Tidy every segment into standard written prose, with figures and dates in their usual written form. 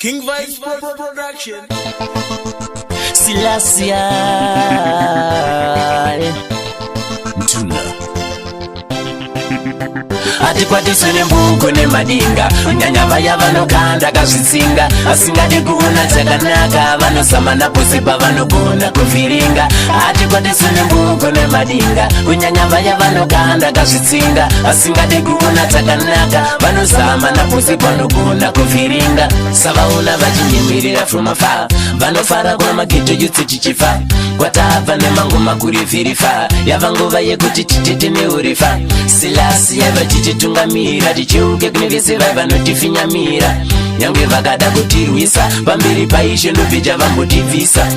King Vibes Production. Silasia Ntuna ati kwatisune mbugo ne madinga unyanya vaya vanokanda kazvitsinga asingadi kuona chakanaka vanosamana pose pavanogona kuvhiringa ati kwatisune mbugo ne madinga unyanya vaya vanokanda kazvitsinga asingadi kuona chakanaka vanosamana pose pavanogona kuvhiringa savaona vachinyemerera from afar vanofara kuna mageto yutse chichifa kwatabva nemangoma kurivhirifa yava nguva yekuti titete neurifa silasi yavachichitungamira tichiuke kune vese vai vanotifinyamira nyange vakada kutirwisa pamberi paishe ndobveja vambotibvisa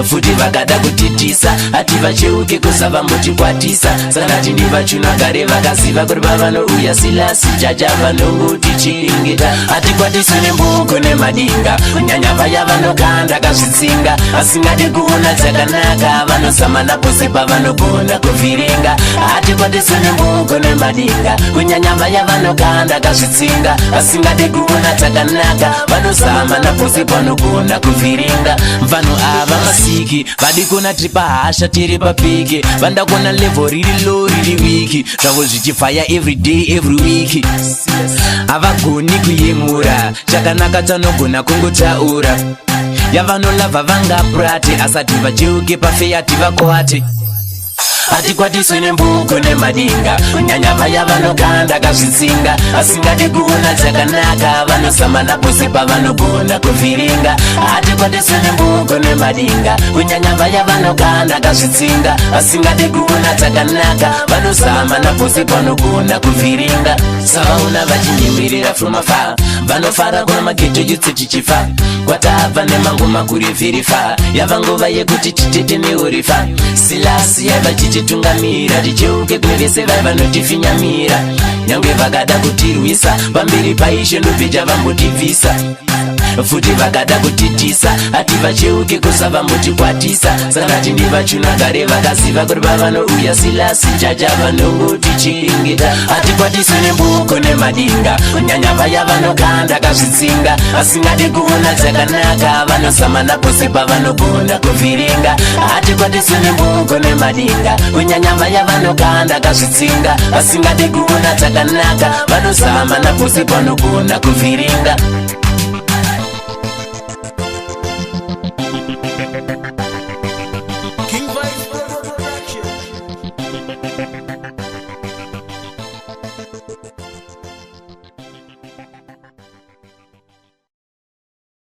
futi vakada kutitisa ati vacheuke kusavambotikwatisa sanati ndivachunagare vakaziva kuti pavanouya silasi chacha vanongotichiringita ati kwatisune mbugo nemadinga kunyanya vaya vanokanda kazvitsinga asingadi kuona chakanaka vanosamana pose pavanogona kuvhiringa ati kwatisune mbugo nemadinga kunyanya vaya vanokanda kazvitsinga asingadi kuona chakanaka vanosamana pose pavanogona kuvhiringa vanhu ava masiki vadikona tiri pahasha tiri papiki vandakona level riri low riri wiki zvavo zvichifaya everyday every week havagoni kuyemura chakanaka chanogona kungotaura yavanolavha vangaprati asati vacheuke pafeyati vakwate ati kwatisune mbugo nemadinga kunyanya vaya vanokanda kazvitsinga asingadi kuona chakanaka vanosamana pose pavanogona kuvhiringa ati kwatisune mbugo nemadinga kunyanya vaya vanokanda kazvitsinga asingadi kuona chakanaka vanosamana pose pavanogona kuvhiringa savaona vachinyemerera from afar vanofara kuna mageto yutse chichifa kwatabva nemangoma kurivhirifa yava nguva yekuti titete neurifa silasi yavachichitungamira ticheuke kune vese vai vanotifinyamira nyange vakada kutirwisa pamberi paishe ndobveja vambotibvisa futi vakada kutitisa ati vacheuke kusavambotikwatisa sanati ndivachunagare vakaziva kuti pavanouya silasi chacha vanongotichiringita ati kwatisune mbugo nemadinga kunyanya vaya vanokanda kazvitsinga asingadi kuona chakanaka vanosamana pose pavanogona kuvhiringa ati kwatisune mbugo nemadinga kunyanya vaya vanokanda kazvitsinga asingadi kuona chakanaka vanosamana pose pavanogona kuvhiringa